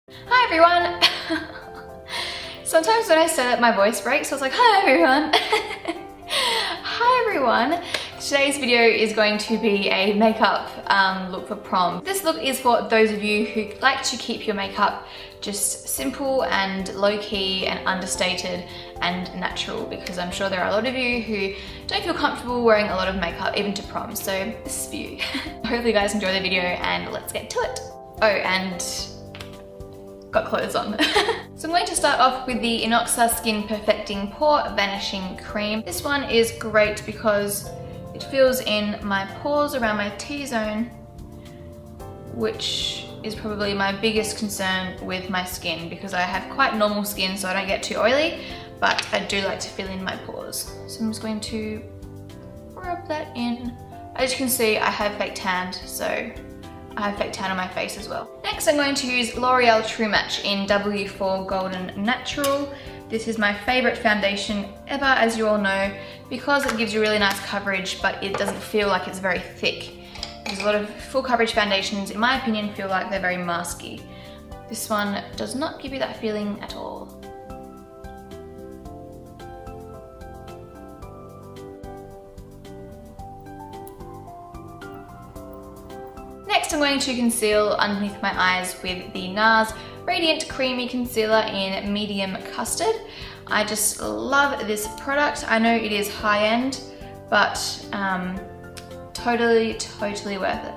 Hi everyone! Sometimes when I say that my voice breaks, so I was like, hi everyone! Hi everyone! Today's video is going to be a makeup look for prom. This look is for those of you who like to keep your makeup just simple and low-key and understated and natural, because I'm sure there are a lot of you who don't feel comfortable wearing a lot of makeup, even to prom, so this is for you. Hopefully you guys enjoy the video and let's get to it. Oh, and got clothes on. So I'm going to start off with the Inoxa Skin Perfecting Pore Vanishing Cream. This one is great because it fills in my pores around my T-zone, which is probably my biggest concern with my skin, because I have quite normal skin so I don't get too oily, but I do like to fill in my pores. So I'm just going to rub that in. As you can see, I have fake tanned, so I have fake tan on my face as well. Next, I'm going to use L'Oreal True Match in W4 Golden Natural. This is my favorite foundation ever, as you all know, because it gives you really nice coverage, but it doesn't feel like it's very thick. Because a lot of full coverage foundations, in my opinion, feel like they're very masky. This one does not give you that feeling at all. Next, I'm going to conceal underneath my eyes with the NARS Radiant Creamy Concealer in Medium Custard. I just love this product. I know it is high-end, but totally worth it.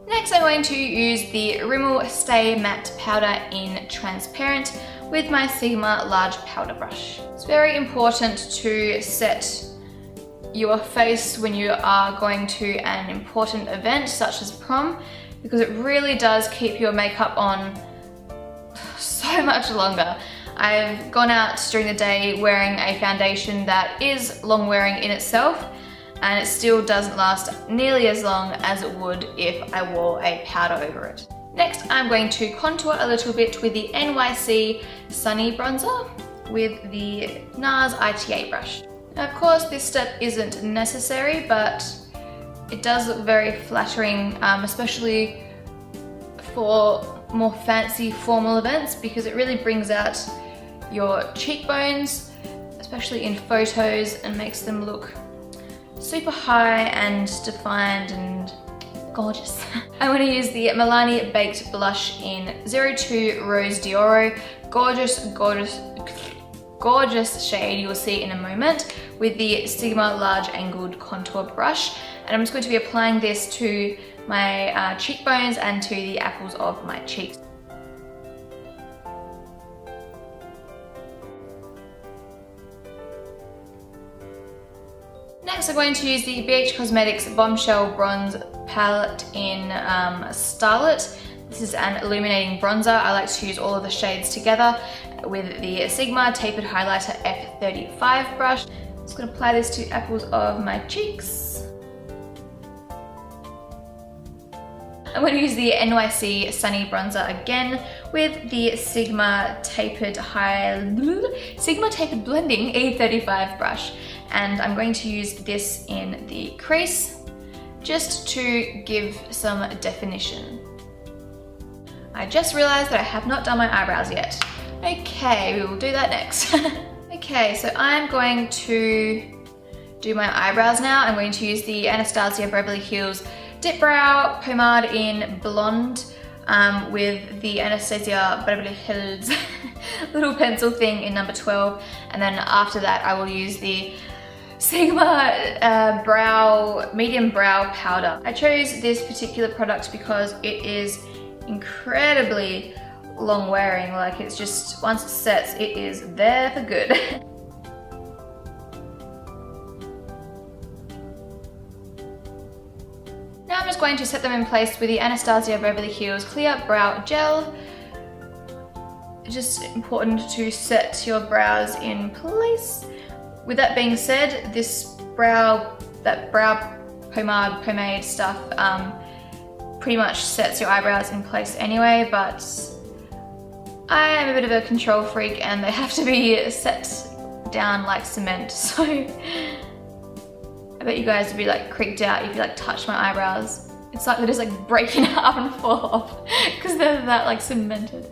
Next, I'm going to use the Rimmel Stay Matte Powder in Transparent with my Sigma Large Powder Brush. It's very important to set your face when you are going to an important event such as prom, because it really does keep your makeup on so much longer. I've gone out during the day wearing a foundation that is long wearing in itself, and it still doesn't last nearly as long as it would if I wore a powder over it. Next, I'm going to contour a little bit with the NYC Sunny Bronzer with the NARS ITA brush. Now, of course, this step isn't necessary, but it does look very flattering, especially for more fancy formal events, because it really brings out your cheekbones, especially in photos, and makes them look super high and defined and gorgeous. I'm going to use the Milani Baked Blush in 02 Rose D'Oro. Gorgeous shade, you will see in a moment, with the Sigma Large Angled Contour Brush. And I'm just going to be applying this to my cheekbones and to the apples of my cheeks. Next, I'm going to use the BH Cosmetics Bombshell Bronze Palette in Starlet. This is an illuminating bronzer. I like to use all of the shades together with the Sigma Tapered Highlighter F35 brush. I'm just going to apply this to apples of my cheeks. I'm going to use the NYC Sunny Bronzer again with the Sigma Tapered Blending E35 brush. And I'm going to use this in the crease just to give some definition. I just realized that I have not done my eyebrows yet. Okay, we will do that next. Okay, so I'm going to do my eyebrows now. I'm going to use the Anastasia Beverly Hills Dip Brow Pomade in Blonde with the Anastasia Beverly Hills little pencil thing in number 12. And then after that, I will use the Sigma Medium Brow Powder. I chose this particular product because it is incredibly long wearing. Like, it's just, once it sets, it is there for good. Now I'm just going to set them in place with the Anastasia Beverly Hills Clear Brow Gel. It's just important to set your brows in place. With that being said, that brow pomade stuff pretty much sets your eyebrows in place anyway, but I am a bit of a control freak and they have to be set down like cement, so I bet you guys would be like creeped out if you like touch my eyebrows. It's like they're just like breaking up and fall off because they're that like cemented.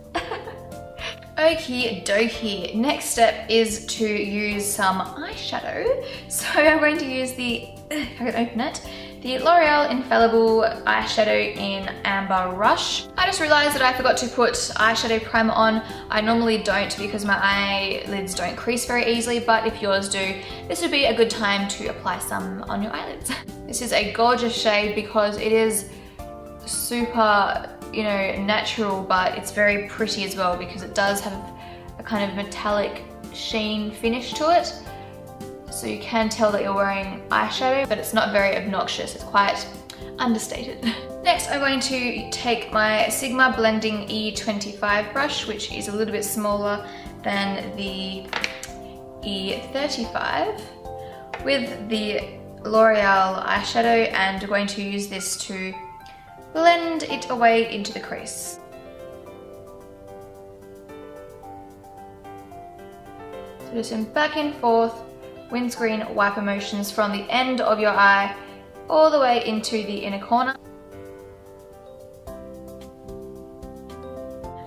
Okie dokie. Next step is to use some eyeshadow. So I'm going to use the, if I can open it, the L'Oreal Infallible eyeshadow in Amber Rush. I just realized that I forgot to put eyeshadow primer on. I normally don't because my eyelids don't crease very easily, but if yours do, this would be a good time to apply some on your eyelids. This is a gorgeous shade because it is super, you know, natural, but it's very pretty as well because it does have a kind of metallic sheen finish to it. So you can tell that you're wearing eyeshadow, but it's not very obnoxious. It's quite understated. Next, I'm going to take my Sigma Blending E25 brush, which is a little bit smaller than the E35, with the L'Oreal eyeshadow, and I'm going to use this to blend it away into the crease. So just some back and forth windscreen wiper motions from the end of your eye all the way into the inner corner.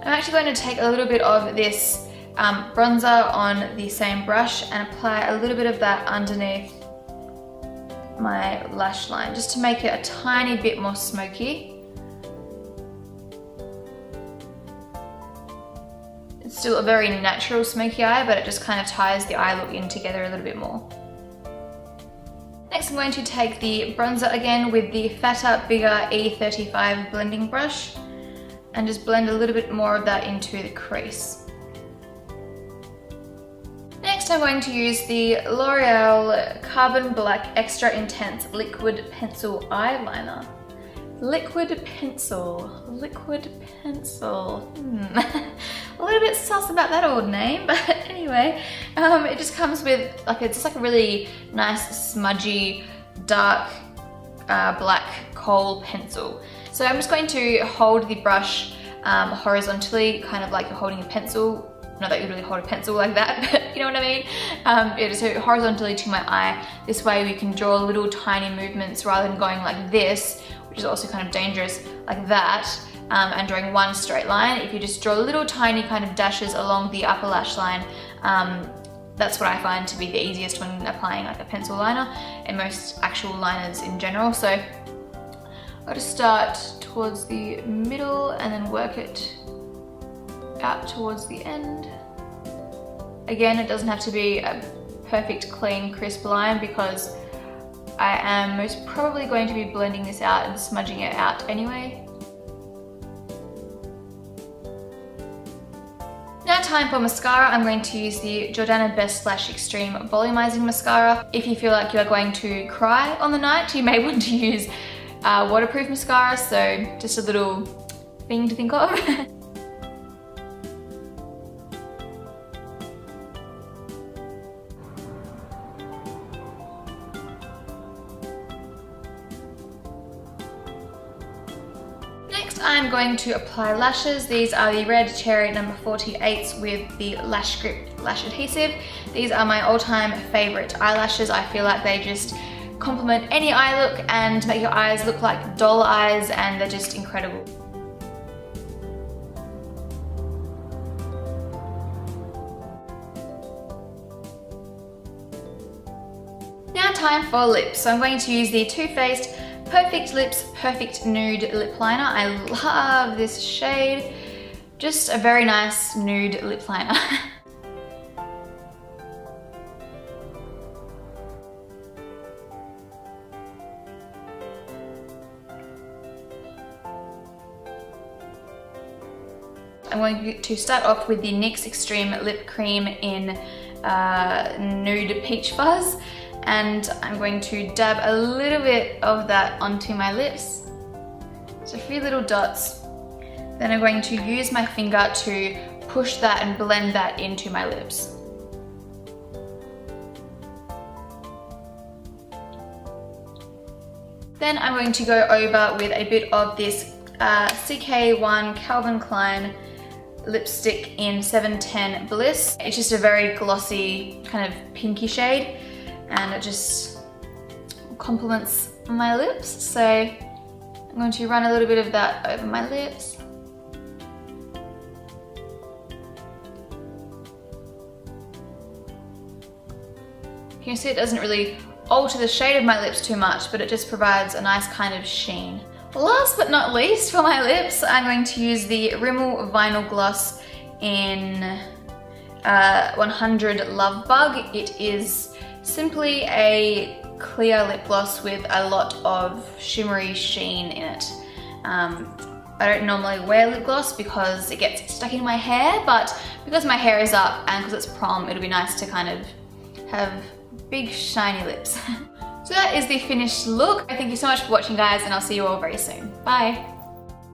I'm actually going to take a little bit of this bronzer on the same brush and apply a little bit of that underneath my lash line just to make it a tiny bit more smoky. It's still a very natural smoky eye, but it just kind of ties the eye look in together a little bit more. Next, I'm going to take the bronzer again with the fatter, bigger E35 blending brush and just blend a little bit more of that into the crease. Next, I'm going to use the L'Oreal Carbon Black Extra Intense Liquid Pencil Eyeliner. Liquid pencil. A little bit sus about that old name, but anyway, it just comes with like it's just like a really nice smudgy dark black kohl pencil. So I'm just going to hold the brush horizontally, kind of like you're holding a pencil. Not that you really hold a pencil like that, but you know what I mean? Yeah, so horizontally to my eye. This way we can draw little tiny movements rather than going like this, which is also kind of dangerous, like that, and drawing one straight line. If you just draw little tiny kind of dashes along the upper lash line, that's what I find to be the easiest when applying like a pencil liner and most actual liners in general. So I'll just start towards the middle and then work it out towards the end. Again, it doesn't have to be a perfect, clean, crisp line because I am most probably going to be blending this out and smudging it out anyway. Now time for mascara. I'm going to use the Jordana Best Lash Extreme Volumizing Mascara. If you feel like you are going to cry on the night, you may want to use waterproof mascara, so just a little thing to think of. I'm going to apply lashes. These are the Red Cherry number 48s with the Lash Grip Lash Adhesive. These are my all-time favorite eyelashes. I feel like they just complement any eye look and make your eyes look like doll eyes, and they're just incredible. Now time for lips. So I'm going to use the Too Faced Perfect Lips Perfect Nude Lip Liner. I love this shade. Just a very nice nude lip liner. I'm going to start off with the NYX Extreme Lip Cream in Nude Peach Fuzz. And I'm going to dab a little bit of that onto my lips. Just a few little dots. Then I'm going to use my finger to push that and blend that into my lips. Then I'm going to go over with a bit of this CK1 Calvin Klein lipstick in 710 Bliss. It's just a very glossy kind of pinky shade, and it just complements my lips. So I'm going to run a little bit of that over my lips. You can see it doesn't really alter the shade of my lips too much, but it just provides a nice kind of sheen. Last but not least, for my lips, I'm going to use the Rimmel Vinyl Gloss in 100 Love Bug. It is simply a clear lip gloss with a lot of shimmery sheen in it. I don't normally wear lip gloss because it gets stuck in my hair, but because my hair is up and because it's prom, it'll be nice to kind of have big shiny lips. So that is the finished look. Thank you so much for watching, guys, and I'll see you all very soon. Bye.